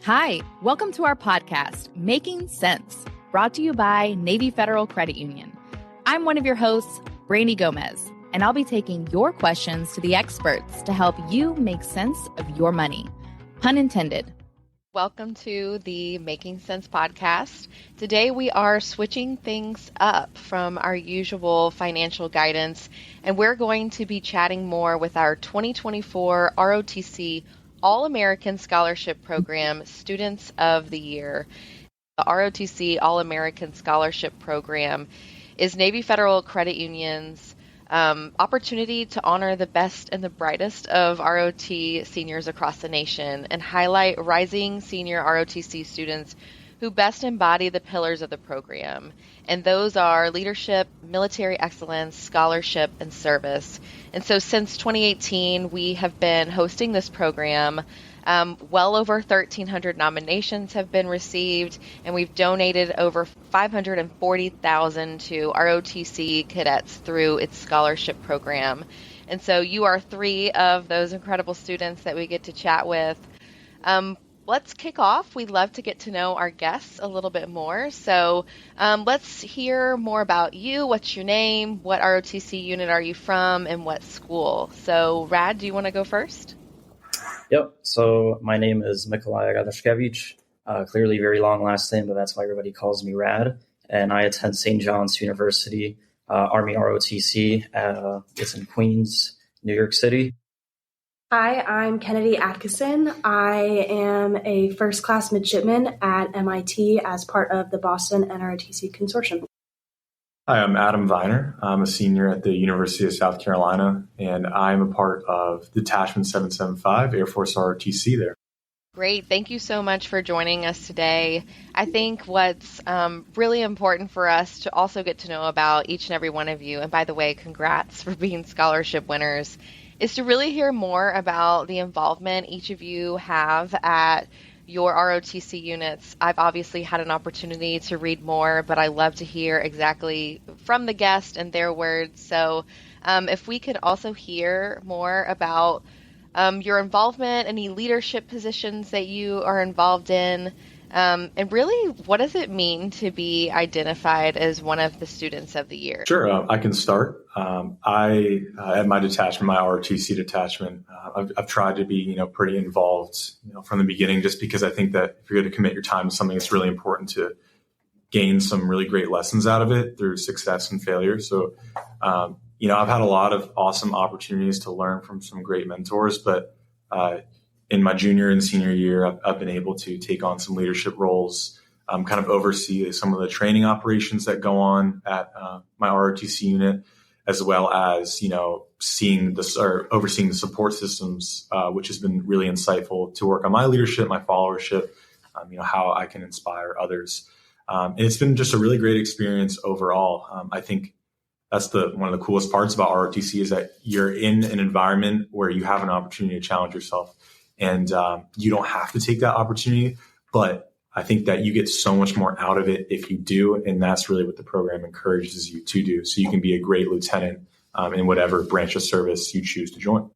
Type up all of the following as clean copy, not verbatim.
Hi, welcome to our podcast, Making Sense, brought to you by Navy Federal Credit Union. I'm one of your hosts, Brandi Gomez, and I'll be taking your questions to the experts to help you make sense of your money. Pun intended. Welcome to the Making Sense podcast. Today we are switching things up from our usual financial guidance, and we're going to be chatting more with our 2024 ROTC All-American Scholarship Program Students of the Year. The ROTC All-American Scholarship Program is Navy Federal Credit Union's opportunity to honor the best and the brightest of ROT seniors across the nation and highlight rising senior ROTC students who best embody the pillars of the program. And those are leadership, military excellence, scholarship, and service. And so since 2018, we have been hosting this program. Well over 1,300 nominations have been received, and we've donated over $540,000 to ROTC cadets through its scholarship program. And so you are three of those incredible students that we get to chat with. Let's kick off. We'd love to get to know our guests a little bit more. So let's hear more about you. What's your name? What ROTC unit are you from? And what school? So Rad, do you want to go first? Yep. So my name is Mikołaj Radashkevich. Clearly very long last name, but that's why everybody calls me Rad. And I attend St. John's University, Army ROTC. It's in Queens, New York City. Hi, I'm Kennedy Atkinson. I am a first-class midshipman at MIT as part of the Boston NROTC Consortium. Hi, I'm Adam Viner. I'm a senior at the University of South Carolina, and I'm a part of Detachment 775, Air Force ROTC there. Great. Thank you so much for joining us today. I think what's really important for us to also get to know about each and every one of you, and by the way, congrats for being scholarship winners, is to really hear more about the involvement each of you have at your ROTC units. I've obviously had an opportunity to read more, but I love to hear exactly from the guest and their words. So if we could also hear more about your involvement, any leadership positions that you are involved in, and really, what does it mean to be identified as one of the students of the year? Sure, I can start. At my detachment, my ROTC detachment, I've tried to be, pretty involved, from the beginning, just because I think that if you're going to commit your time to something, it's really important to gain some really great lessons out of it through success and failure. So, I've had a lot of awesome opportunities to learn from some great mentors, but in my junior and senior year, I've been able to take on some leadership roles, kind of oversee some of the training operations that go on at my ROTC unit, as well as, overseeing the support systems, which has been really insightful to work on my leadership, my followership, how I can inspire others. And it's been just a really great experience overall. I think that's one of the coolest parts about ROTC is that you're in an environment where you have an opportunity to challenge yourself. And you don't have to take that opportunity, but I think that you get so much more out of it if you do. And that's really what the program encourages you to do. So you can be a great lieutenant in whatever branch of service you choose to join.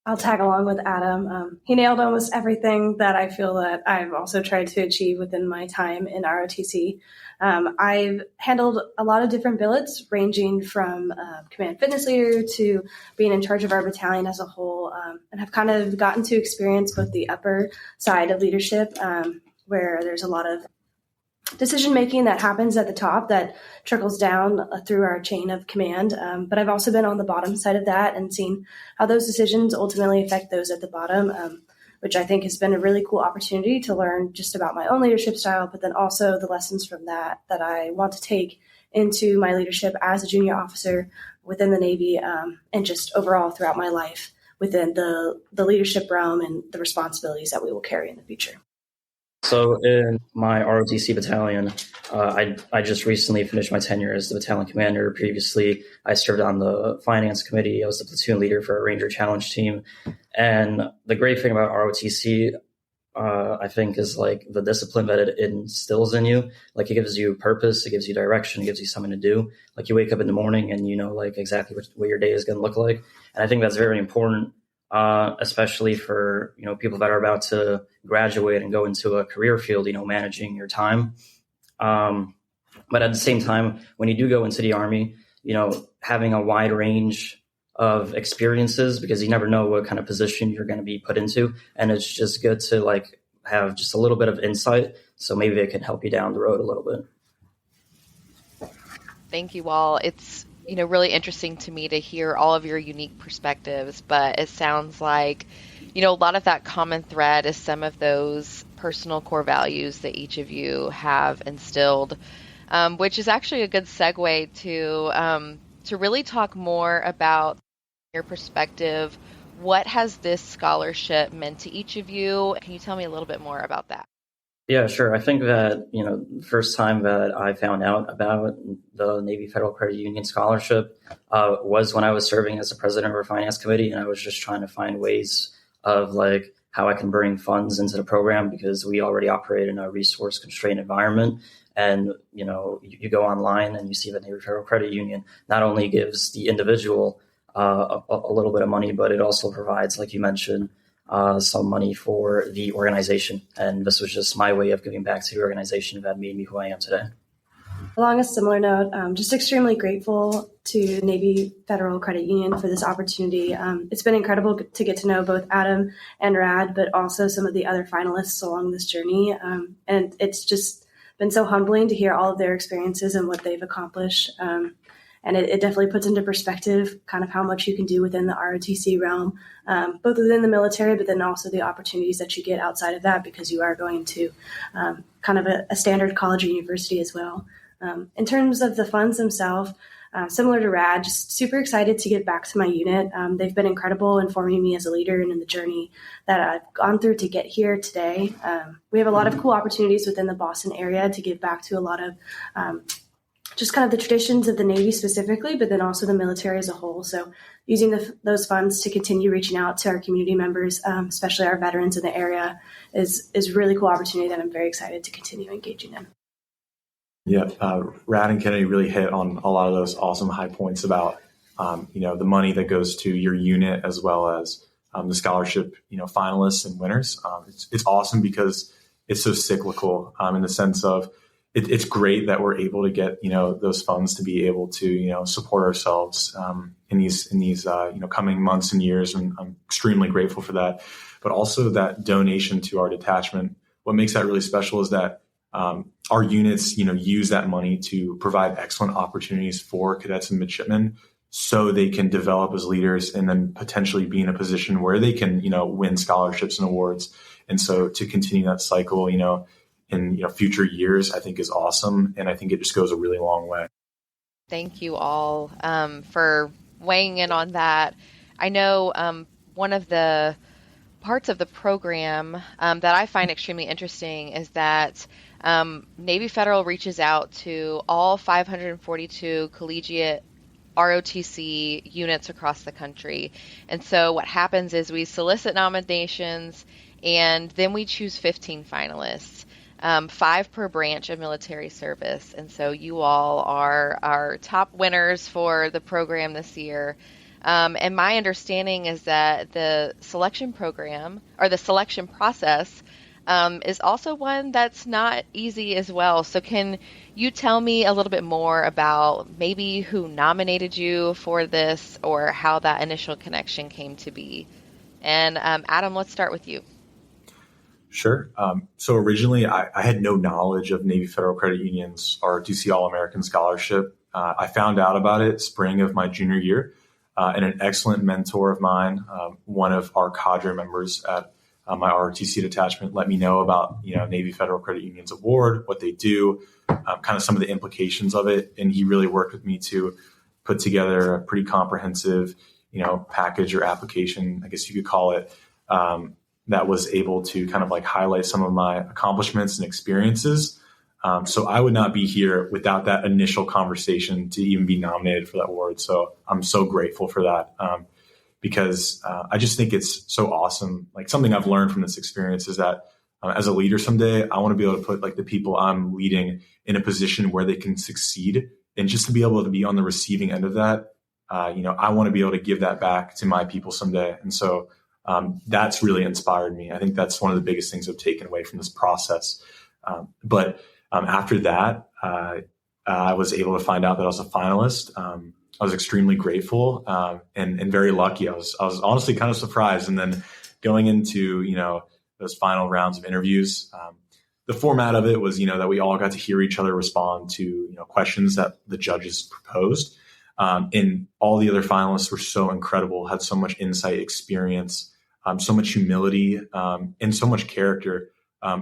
I'll tag along with Adam. He nailed almost everything that I feel that I've also tried to achieve within my time in ROTC. I've handled a lot of different billets, ranging from command fitness leader to being in charge of our battalion as a whole, and have kind of gotten to experience both the upper side of leadership, where there's a lot of decision-making that happens at the top that trickles down through our chain of command. But I've also been on the bottom side of that and seen how those decisions ultimately affect those at the bottom, which I think has been a really cool opportunity to learn just about my own leadership style, but then also the lessons from that I want to take into my leadership as a junior officer within the Navy, and just overall throughout my life within the leadership realm and the responsibilities that we will carry in the future. So in my ROTC battalion, I just recently finished my tenure as the battalion commander. Previously, I served on the finance committee. I was the platoon leader for a Ranger Challenge team. And the great thing about ROTC, I think, is like the discipline that it instills in you. Like, it gives you purpose, it gives you direction, it gives you something to do. Like, you wake up in the morning and you know like exactly what your day is going to look like. And I think that's very important especially for, people that are about to graduate and go into a career field, managing your time. But at the same time, when you do go into the Army, having a wide range of experiences, because you never know what kind of position you're going to be put into. And it's just good to have just a little bit of insight. So maybe it can help you down the road a little bit. Thank you all. It's, really interesting to me to hear all of your unique perspectives, but it sounds like, a lot of that common thread is some of those personal core values that each of you have instilled, which is actually a good segue to really talk more about your perspective. What has this scholarship meant to each of you? Can you tell me a little bit more about that? Yeah, sure. I think that, the first time that I found out about the Navy Federal Credit Union Scholarship was when I was serving as the president of our finance committee. And I was just trying to find ways of how I can bring funds into the program, because we already operate in a resource constrained environment. And, you go online and you see that Navy Federal Credit Union not only gives the individual a little bit of money, but it also provides, like you mentioned, some money for the organization. And this was just my way of giving back to the organization that made me who I am today. Along a similar note, just extremely grateful to Navy Federal Credit Union for this opportunity. It's been incredible to get to know both Adam and Rad, but also some of the other finalists along this journey. And it's just been so humbling to hear all of their experiences and what they've accomplished. And it definitely puts into perspective kind of how much you can do within the ROTC realm, both within the military, but then also the opportunities that you get outside of that, because you are going to kind of a standard college or university as well. In terms of the funds themselves, similar to Rad, just super excited to get back to my unit. They've been incredible in forming me as a leader and in the journey that I've gone through to get here today. We have a lot of cool opportunities within the Boston area to give back to a lot of just kind of the traditions of the Navy specifically, but then also the military as a whole. So using those funds to continue reaching out to our community members, especially our veterans in the area, is a really cool opportunity that I'm very excited to continue engaging in. Yeah, Rad and Kennedy really hit on a lot of those awesome high points about, the money that goes to your unit, as well as the scholarship, finalists and winners. It's awesome because it's so cyclical in the sense of it's great that we're able to get, those funds to be able to, support ourselves in these coming months and years. And I'm extremely grateful for that. But also that donation to our detachment. What makes that really special is that our units, use that money to provide excellent opportunities for cadets and midshipmen, so they can develop as leaders and then potentially be in a position where they can, win scholarships and awards. And so to continue that cycle, in future years, I think is awesome. And I think it just goes a really long way. Thank you all for weighing in on that. I know one of the parts of the program that I find extremely interesting is that Navy Federal reaches out to all 542 collegiate ROTC units across the country. And so what happens is we solicit nominations, and then we choose 15 finalists. 5 per branch of military service. And so you all are our top winners for the program this year. And my understanding is that the selection program, or the selection process, is also one that's not easy as well. So can you tell me a little bit more about maybe who nominated you for this, or how that initial connection came to be? And Adam, let's start with you. Sure. So originally, I had no knowledge of Navy Federal Credit Union's ROTC All-American Scholarship. I found out about it spring of my junior year, and an excellent mentor of mine, one of our cadre members at my ROTC detachment, let me know about Navy Federal Credit Union's award, what they do, kind of some of the implications of it, and he really worked with me to put together a pretty comprehensive package or application, I guess you could call it, that was able to kind of highlight some of my accomplishments and experiences. So I would not be here without that initial conversation to even be nominated for that award. So I'm so grateful for that because I just think it's so awesome. Something I've learned from this experience is that as a leader someday, I want to be able to put the people I'm leading in a position where they can succeed. And just to be able to be on the receiving end of that I want to be able to give that back to my people someday. And so that's really inspired me. I think that's one of the biggest things I've taken away from this process. But after that, I was able to find out that I was a finalist. I was extremely grateful and very lucky. I was honestly kind of surprised. And then going into, those final rounds of interviews, the format of it was, that we all got to hear each other respond to, questions that the judges proposed. And all the other finalists were so incredible, had so much insight, experience, so much humility, and so much character.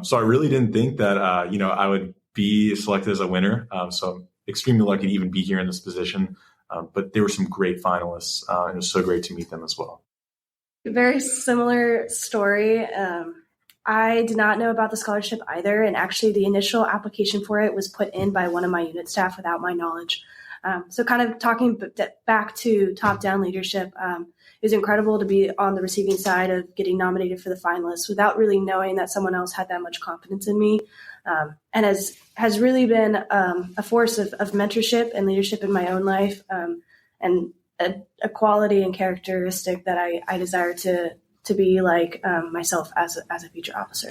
So I really didn't think that, I would be selected as a winner. So I'm extremely lucky to even be here in this position. But there were some great finalists, and it was so great to meet them as well. Very similar story. I did not know about the scholarship either. And actually the initial application for it was put in by one of my unit staff without my knowledge. So kind of talking back to top-down leadership, it was incredible to be on the receiving side of getting nominated for the finalists without really knowing that someone else had that much confidence in me. And has really been a force of mentorship and leadership in my own life, and a quality and characteristic that I desire to be like myself as a future officer.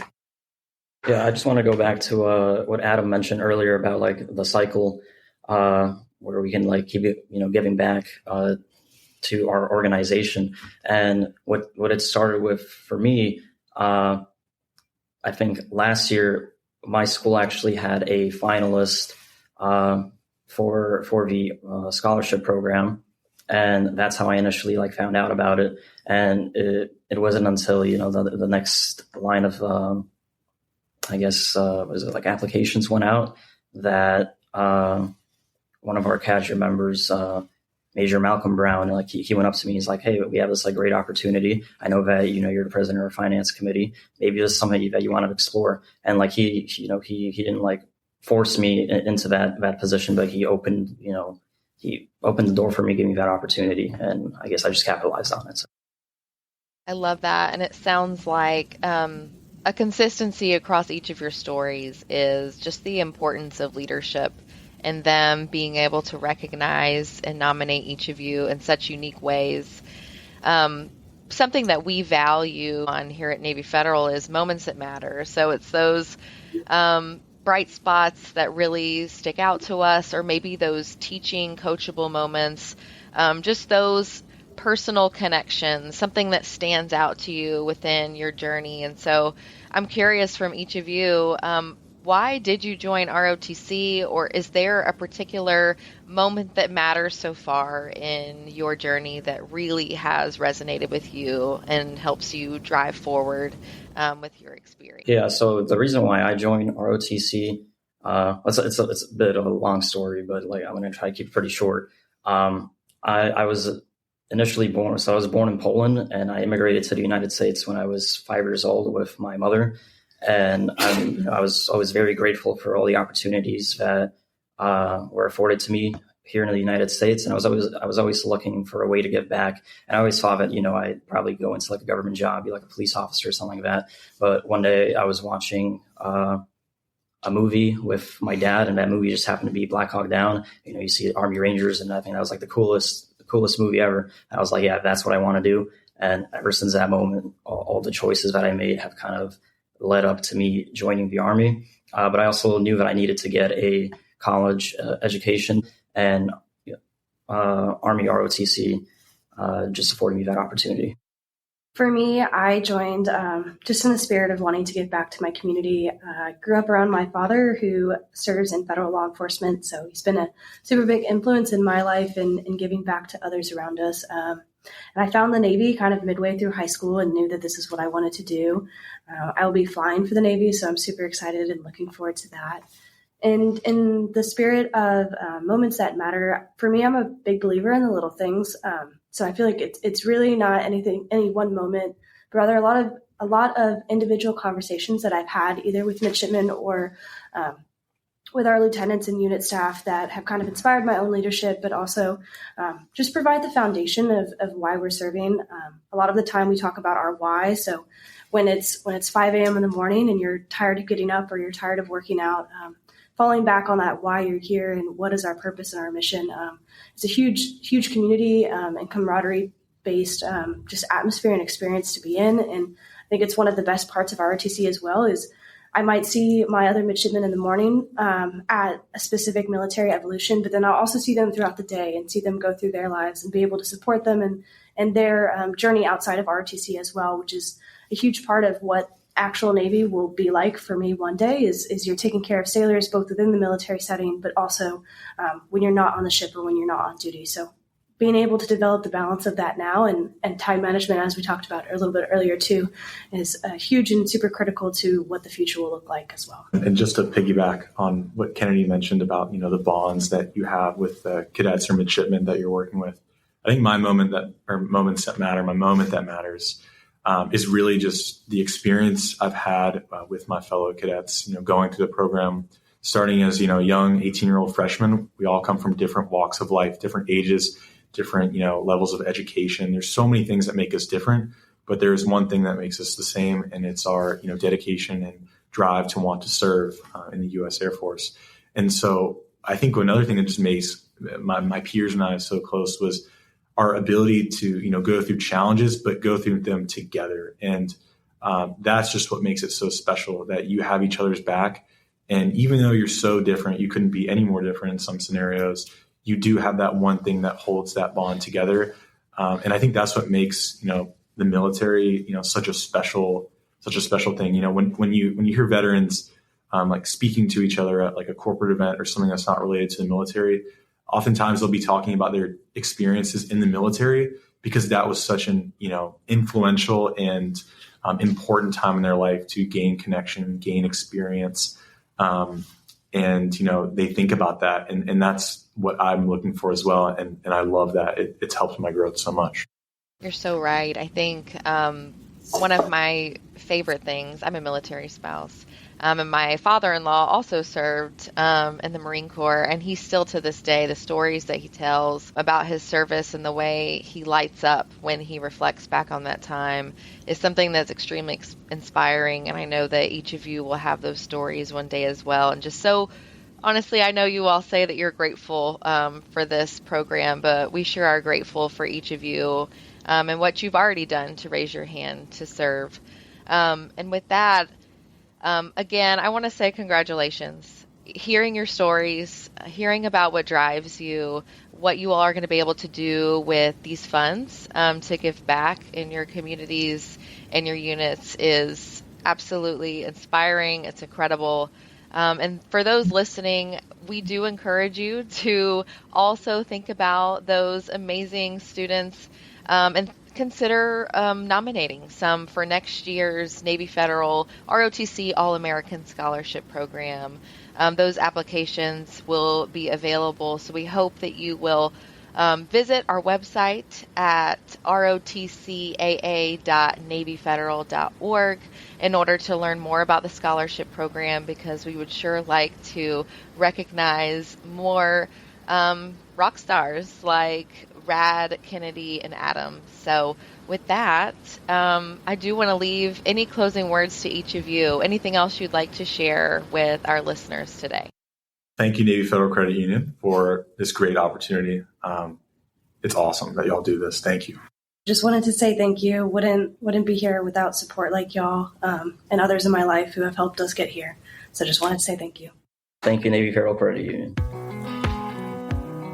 Yeah, I just want to go back to what Adam mentioned earlier about like the cycle where we can like keep it, giving back to our organization. And what it started with for me, I think last year my school actually had a finalist for the scholarship program. And that's how I initially like found out about it. And it wasn't until, the next line of, applications went out that one of our cashier members, Major Malcolm Brown, like he went up to me. He's like, "Hey, we have this like great opportunity. I know that, you're the president of our finance committee. Maybe this is something that you want to explore." And like he didn't like force me into that position, but he opened the door for me, gave me that opportunity. And I guess I just capitalized on it. So. I love that. And it sounds like a consistency across each of your stories is just the importance of leadership and them being able to recognize and nominate each of you in such unique ways. Something that we value on here at Navy Federal is moments that matter. So it's those bright spots that really stick out to us, or maybe those teaching, coachable moments, just those personal connections, something that stands out to you within your journey. And so I'm curious from each of you, why did you join ROTC, or is there a particular moment that matters so far in your journey that really has resonated with you and helps you drive forward with your experience? Yeah, so the reason why I joined ROTC, it's a bit of a long story, but like I'm going to try to keep it pretty short. I was initially born, so I was born in Poland, and I immigrated to the United States when I was 5 years old with my mother. And I was always very grateful for all the opportunities that were afforded to me here in the United States. And I was always looking for a way to give back. And I always thought that, I'd probably go into like a government job, be like a police officer or something like that. But one day I was watching a movie with my dad, and that movie just happened to be Black Hawk Down. You see Army Rangers, and I think that was like the coolest movie ever. And I was like, yeah, that's what I want to do. And ever since that moment, all the choices that I made have kind of led up to me joining the Army. But I also knew that I needed to get a college education, and Army ROTC just afforded me that opportunity. For me, I joined just in the spirit of wanting to give back to my community. I grew up around my father, who serves in federal law enforcement. So he's been a super big influence in my life in giving back to others around us. And I found the Navy kind of midway through high school and knew that this is what I wanted to do. I will be flying for the Navy, so I'm super excited and looking forward to that. And in the spirit of moments that matter, for me, I'm a big believer in the little things. So I feel like it's really not any one moment, but rather a lot of individual conversations that I've had either with midshipmen or with our lieutenants and unit staff that have kind of inspired my own leadership, but also just provide the foundation of why we're serving. A lot of the time we talk about our why. So when it's 5 a.m. in the morning and you're tired of getting up or you're tired of working out, falling back on that, why you're here and what is our purpose and our mission. It's a huge community and camaraderie based just atmosphere and experience to be in. And I think it's one of the best parts of ROTC as well is I might see my other midshipmen in the morning at a specific military evolution, but then I'll also see them throughout the day and see them go through their lives and be able to support them and their journey outside of ROTC as well, which is a huge part of what actual Navy will be like for me one day is you're taking care of sailors both within the military setting, but also when you're not on the ship or when you're not on duty. So being able to develop the balance of that now and time management, as we talked about a little bit earlier too, is huge and super critical to what the future will look like as well. And just to piggyback on what Kennedy mentioned about, the bonds that you have with cadets or midshipmen that you're working with, I think my moment that matters is really just the experience I've had with my fellow cadets, going through the program, starting as, a young 18-year-old freshman. We all come from different walks of life, different ages, different, levels of education. There's so many things that make us different, but there's one thing that makes us the same, and it's our, dedication and drive to want to serve in the U.S. Air Force. And so I think another thing that just makes my peers and I so close was our ability to, go through challenges, but go through them together. And that's just what makes it so special, that you have each other's back. And even though you're so different, you couldn't be any more different in some scenarios, you do have that one thing that holds that bond together. And I think that's what makes, the military, such a special thing. When you hear veterans like speaking to each other at like a corporate event or something that's not related to the military, oftentimes they'll be talking about their experiences in the military because that was such an, influential and important time in their life to gain connection, gain experience. And, they think about that. And that's what I'm looking for as well. And I love that. It's helped my growth so much. You're so right. I think one of my favorite things, I'm a military spouse, and my father-in-law also served in the Marine Corps, and he still to this day, the stories that he tells about his service and the way he lights up when he reflects back on that time is something that's extremely inspiring. And I know that each of you will have those stories one day as well. And just so honestly, I know you all say that you're grateful for this program, but we sure are grateful for each of you and what you've already done to raise your hand to serve. And with that, again, I want to say congratulations. Hearing your stories, hearing about what drives you, what you all are going to be able to do with these funds to give back in your communities and your units is absolutely inspiring. It's incredible. And for those listening, we do encourage you to also think about those amazing students and consider nominating some for next year's Navy Federal ROTC All-American Scholarship Program. Those applications will be available, so we hope that you will visit our website at rotcaa.navyfederal.org in order to learn more about the scholarship program, because we would sure like to recognize more rock stars like Rad, Kennedy, and Adam. So with that, I do want to leave any closing words to each of you. Anything else you'd like to share with our listeners today? Thank you, Navy Federal Credit Union, for this great opportunity. It's awesome that y'all do this. Thank you. Just wanted to say thank you. Wouldn't be here without support like y'all and others in my life who have helped us get here. So just wanted to say thank you. Thank you, Navy Federal Credit Union.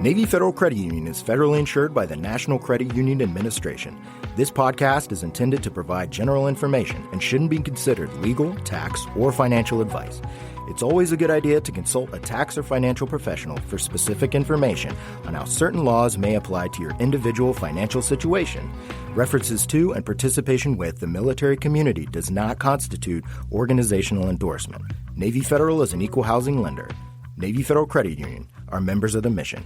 Navy Federal Credit Union is federally insured by the National Credit Union Administration. This podcast is intended to provide general information and shouldn't be considered legal, tax, or financial advice. It's always a good idea to consult a tax or financial professional for specific information on how certain laws may apply to your individual financial situation. References to and participation with the military community does not constitute organizational endorsement. Navy Federal is an equal housing lender. Navy Federal Credit Union are members of the mission.